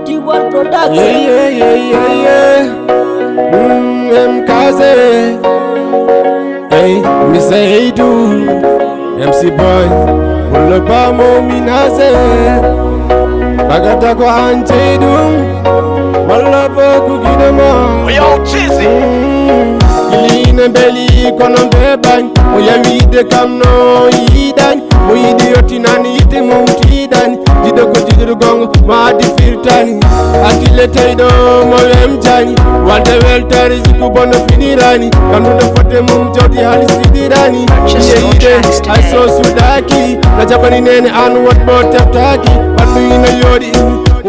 T1 production. Yeah. MKZ. Hey, me say hey do. MC boy. Pull up a mominaze. Bagata ko ante dum. Walla boku gidama. We all cheesy. GILLI in belly kono beban. Oya wide kam no yidan. Mo yidi yotinani yite mumtidan. Jido ko jido gongo ma di firtani. Akile taydo mo wemjani. Walde weltari ziku bono finirani. Kanu de fote mum jodi hali sidirani. Yide I so sudaki. Na japani nene anu wat bo taptaki. Bandu ina yodi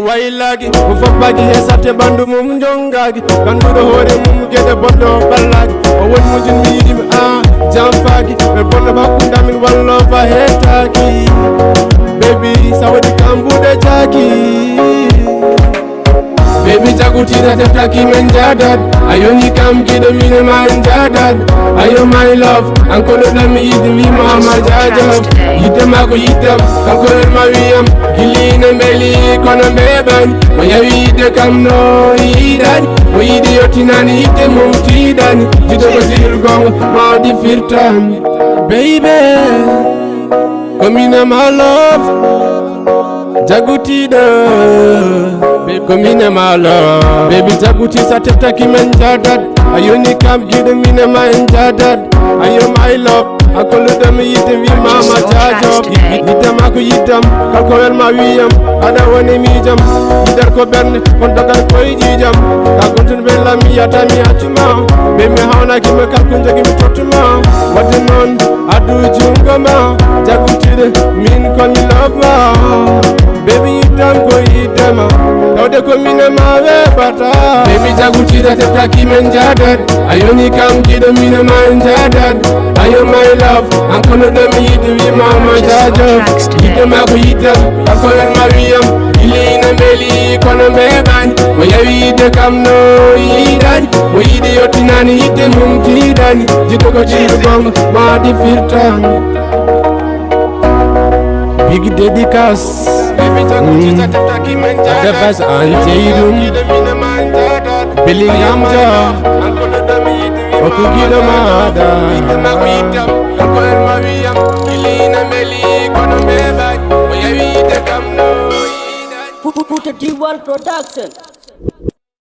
wailagi. Ufapagi hesate bandu mum jongagi. Bandu do hore mum gede bondo balagi. Owen mujin mi yidim jamfagi. Me bono bakunda min wallo fa hetaki. Baby sawadi kambude jaki. Baby jakutira tetaki menjadad. Ayoni kam gido mine manjadad. Ayo my love, ankolo dami yidi mi mama jajab. Yitem ako yitem, kankolo mawiyam. GILLI in belly kono beban. Oya wide kam no yidan. O yidi yotinani yite mumtidan. Jido ko jido gongo ma di firtan. Baby, come in my love, jagutida. Baby, come in my love. Baby, jaguti sa tetaki menjadad. Ayoni kam gido mine manjadad. Ayo my love, akolo dami yite vi mama jajob. Yitam ako yitam, kalkoel ma wiyam. Ada woni mijam, yidar ko berne, kon dogal koy jijam. Kakuntun bella mi yata mi achuma. Baby hauna kime kalkunja kime totuma. Wate non, adu jungama. Jagutide, min kon mi love ma. Baby yitam ko yitama. Tawde ko mine ma we bata. Baby jagutida tetaki menjadad. Ayoni kam gido mine manjadad. Ayo my love, ankono dami yidi wi mama jajob. Yitam ako yitam, kalkoel ma wiyam. GILLI in belly kono beban. Oya wide kam no yidan. O yidi yotinani yite mumtidan. Jido ko jido gongo ma di firtan. Big dedicace. The best anti-doom. Billing Amja. Okugida Mada. T1 production.